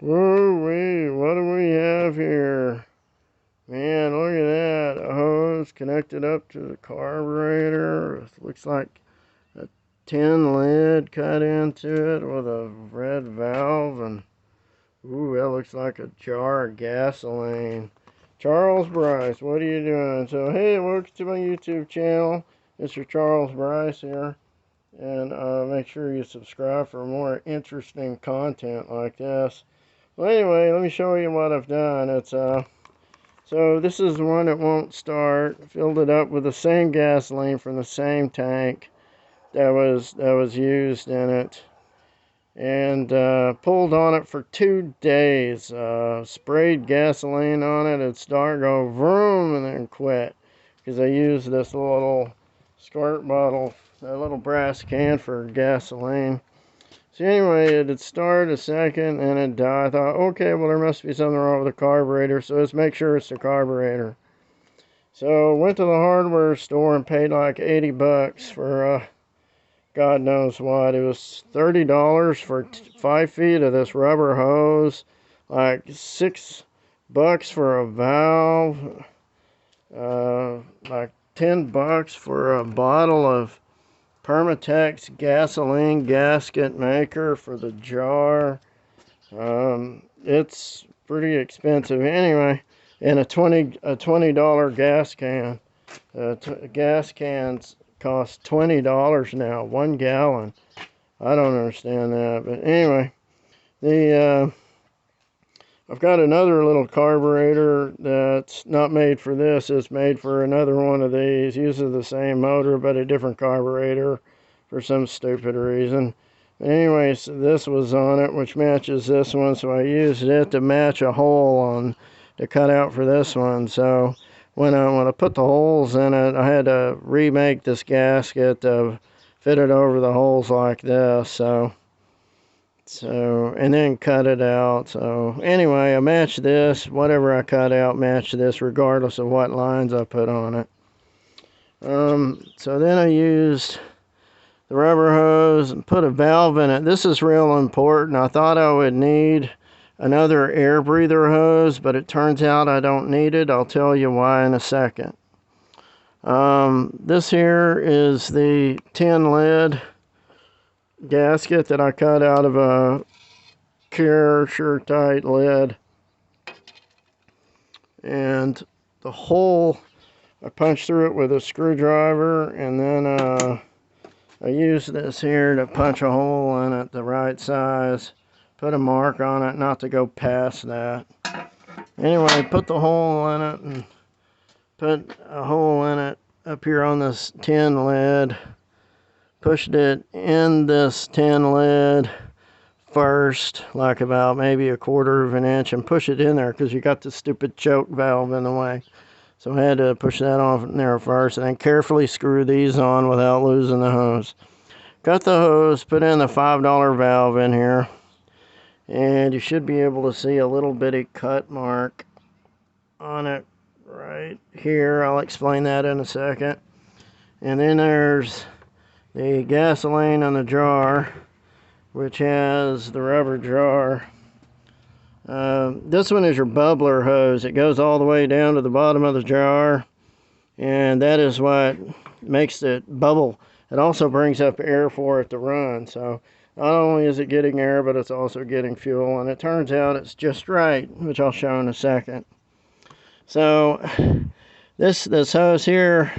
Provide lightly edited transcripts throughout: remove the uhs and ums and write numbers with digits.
Whoa-wee, what do we have here? Man, look at that. A hose connected up to the carburetor. It looks like a tin lid cut into it with a red valve. And, ooh, that looks like a jar of gasoline. Charles Bryce, what are you doing? So, hey, welcome to my YouTube channel. Mr. Charles Bryce here. And make sure you subscribe for more interesting content like this. Well, anyway, let me show you what I've done. So this is the one that won't start. Filled it up with the same gasoline from the same tank that was used in it, and pulled on it for 2 days. Sprayed gasoline on it. It'd start, go vroom, and then quit because I used this little squirt bottle, a little brass can for gasoline. So anyway, it'd start a second and it'd die. I thought, okay, well, there must be something wrong with the carburetor, so let's make sure it's the carburetor. So went to the hardware store and paid like 80 bucks for God knows what. It was $30 for 5 feet of this rubber hose, like $6 for a valve, like 10 bucks for a bottle of Permatex gasoline gasket maker for the jar. It's pretty expensive anyway. And a $20 gas can. Gas cans cost $20 now, 1 gallon. I don't understand that, but anyway, I've got another little carburetor that's not made for this. It's made for another one of these. Uses the same motor, but a different carburetor for some stupid reason. Anyways, this was on it, which matches this one, so I used it to match a hole to cut out for this one. So when I put the holes in it, I had to remake this gasket to fit it over the holes like this. So, and then cut it out. So anyway, I matched this, whatever I cut out, matched this regardless of what lines I put on it. So then I used the rubber hose and put a valve in it. This is real important. I thought I would need another air breather hose, but it turns out I don't need it. I'll tell you why in a second. This here is the tin lid gasket that I cut out of a Sure-Tight lid, and the hole I punched through it with a screwdriver, and then I used this here to punch a hole in it the right size, put a mark on it not to go past that. Anyway, put the hole in it and put a hole in it up here on this tin lid. Pushed it in this tin lid first, like about maybe 1/4 of an inch, and push it in there because you got the stupid choke valve in the way. So I had to push that off in there first, and then carefully screw these on without losing the hose. Cut the hose, put in the $5 valve in here, and you should be able to see a little bitty cut mark on it right here. I'll explain that in a second. And then there's the gasoline in the jar, which has the rubber jar. This one is your bubbler hose. It goes all the way down to the bottom of the jar, and that is what makes it bubble. It also brings up air for it to run, so not only is it getting air, but it's also getting fuel, and it turns out it's just right, which I'll show in a second. So this hose here,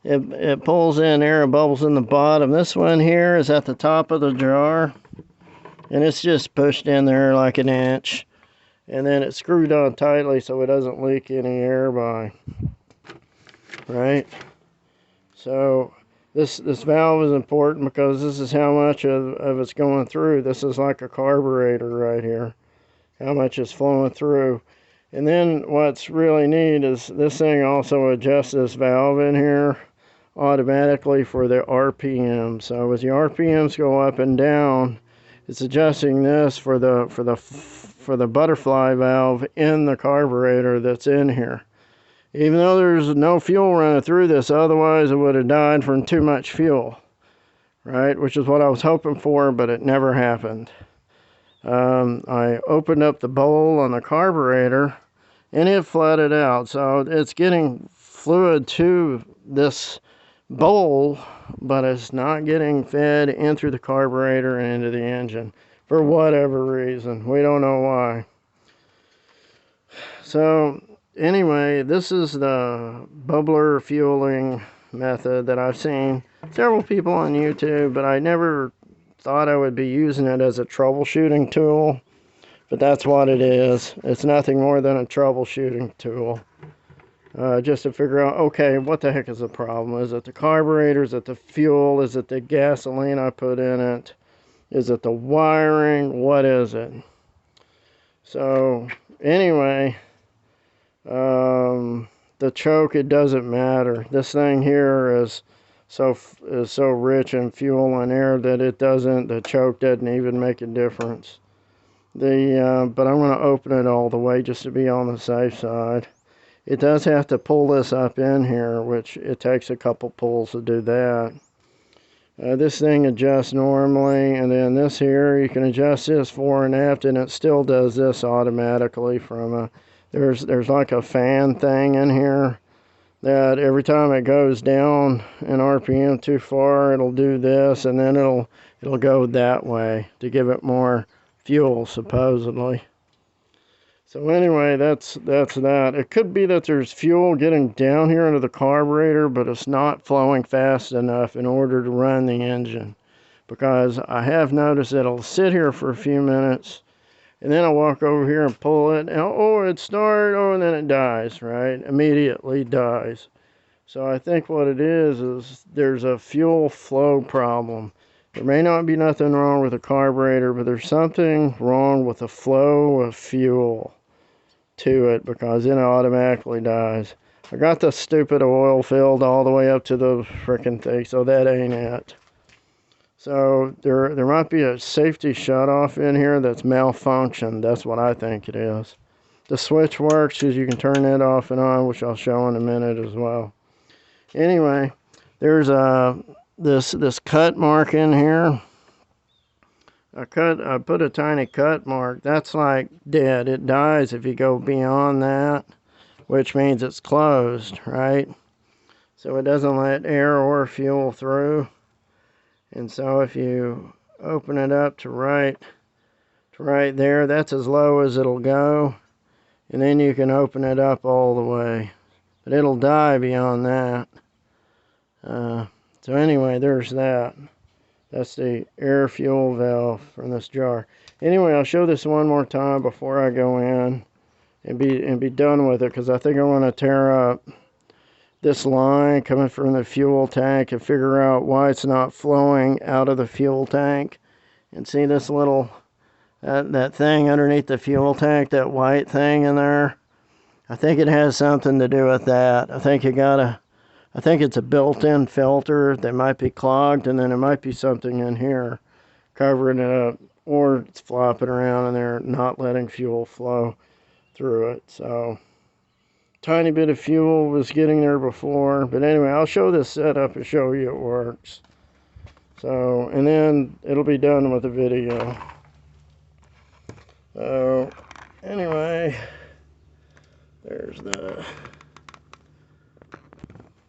it pulls in air and bubbles in the bottom. This one here is at the top of the jar, and it's just pushed in there like an inch, and then it's screwed on tightly so it doesn't leak any air by. Right? So this valve is important because this is how much of it's going through. This is like a carburetor right here, how much is flowing through. And then what's really neat is this thing also adjusts this valve in here automatically for the RPM. So as the RPMs go up and down, it's adjusting this for the butterfly valve in the carburetor that's in here. Even though there's no fuel running through this, otherwise it would have died from too much fuel, right? Which is what I was hoping for, but it never happened. I opened up the bowl on the carburetor and it flooded out. So it's getting fluid to this bowl, but it's not getting fed in through the carburetor and into the engine for whatever reason. We don't know why. So anyway, this is the bubbler fueling method that I've seen several people on YouTube, but I never thought I would be using it as a troubleshooting tool. But that's what it is. It's nothing more than a troubleshooting tool. Just to figure out, okay, what the heck is the problem? Is it the carburetor? Is it the fuel? Is it the gasoline I put in it? Is it the wiring? What is it? So anyway, the choke, it doesn't matter. This thing here is so rich in fuel and air that the choke doesn't even make a difference. But I'm going to open it all the way just to be on the safe side. It does have to pull this up in here, which it takes a couple pulls to do that. This thing adjusts normally, and then this here, you can adjust this fore and aft, and it still does this automatically from there's like a fan thing in here that every time it goes down in RPM too far, it'll do this, and then it'll go that way to give it more fuel, supposedly. So anyway, that's that. It could be that there's fuel getting down here into the carburetor, but it's not flowing fast enough in order to run the engine. Because I have noticed it'll sit here for a few minutes, and then I'll walk over here and pull it, and it started, and then it dies, right? Immediately dies. So I think what it is there's a fuel flow problem. There may not be nothing wrong with the carburetor, but there's something wrong with the flow of fuel to it, because then it automatically dies. I got the stupid oil filled all the way up to the frickin' thing, so that ain't it. So there might be a safety shutoff in here that's malfunctioned. That's what I think it is. The switch works because you can turn it off and on, which I'll show in a minute as well. Anyway, there's this cut mark in here. I put a tiny cut mark. That's like dead. It dies if you go beyond that, which means it's closed, right? So it doesn't let air or fuel through. And so if you open it up to right there, that's as low as it'll go. And then you can open it up all the way. But it'll die beyond that. So anyway, there's that. That's the air fuel valve from this jar. Anyway, I'll show this one more time before I go in and be done with it, because I think I want to tear up this line coming from the fuel tank and figure out why it's not flowing out of the fuel tank. And see this little that thing underneath the fuel tank, that white thing in there? I think it has something to do with that. I think it's a built-in filter that might be clogged, and then there might be something in here covering it up, or it's flopping around in there not letting fuel flow through it. So tiny bit of fuel was getting there before, but anyway, I'll show this setup and show you it works. So, and then it'll be done with the video. So anyway, there's the,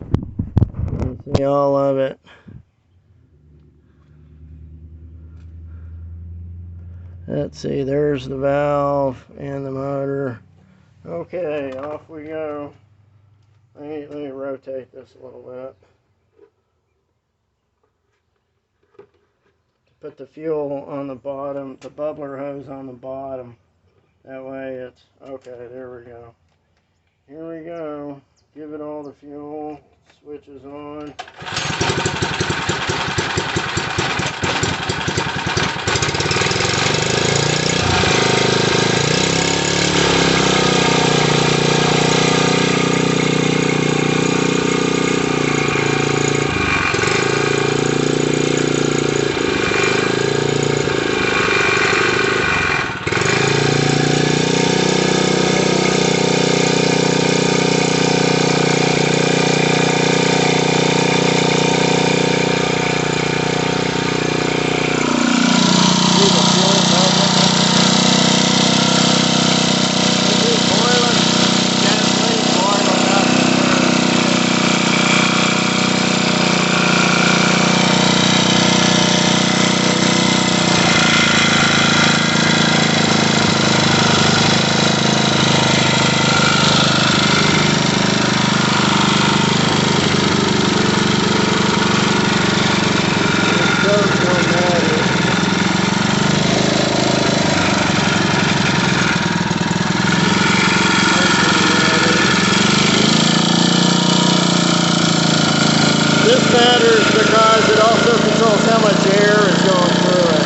you can see all of it. Let's see, there's the valve and the motor. Okay, off we go. Let me rotate this a little bit. Put the fuel on the bottom, the bubbler hose on the bottom. That way it's, okay, there we go. Here we go. Give it all the fuel. Switch is on. matters because it also controls how much air is going through it.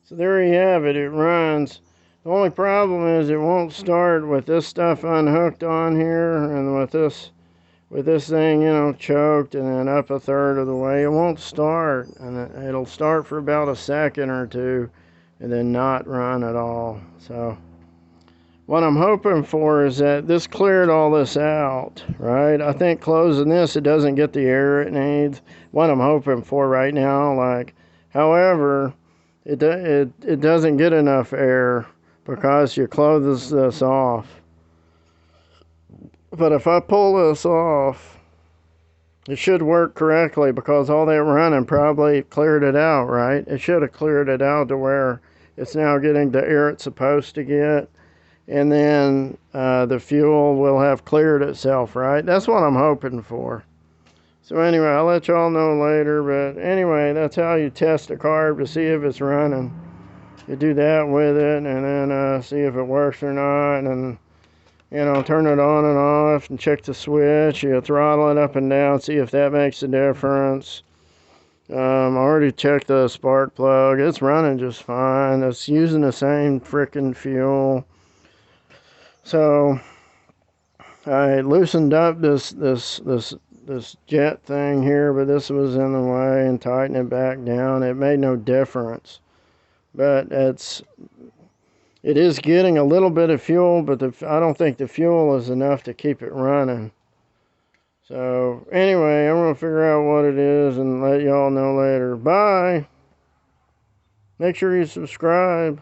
So there you have it, it runs. The only problem is it won't start with this stuff unhooked on here and with this thing, you know, choked and then up a third of the way. It won't start, and it'll start for about a second or two and then not run at all. So what I'm hoping for is that this cleared all this out, right? I think closing this, it doesn't get the air it needs. What I'm hoping for right now, like, however, it doesn't get enough air because you close this off. But if I pull this off, it should work correctly because all that running probably cleared it out, right? It should have cleared it out to where it's now getting the air it's supposed to get. And then the fuel will have cleared itself, right? That's what I'm hoping for. So anyway, I'll let y'all know later. But anyway, that's how you test a carb to see if it's running. You do that with it and then see if it works or not. And, you know, turn it on and off and check the switch. You throttle it up and down, see if that makes a difference. I already checked the spark plug. It's running just fine. It's using the same freaking fuel. So I loosened up this jet thing here, but this was in the way, and tightened it back down. It made no difference, but it is getting a little bit of fuel, but I don't think the fuel is enough to keep it running. So anyway, I'm gonna figure out what it is and let y'all know later. Bye. Make sure you subscribe.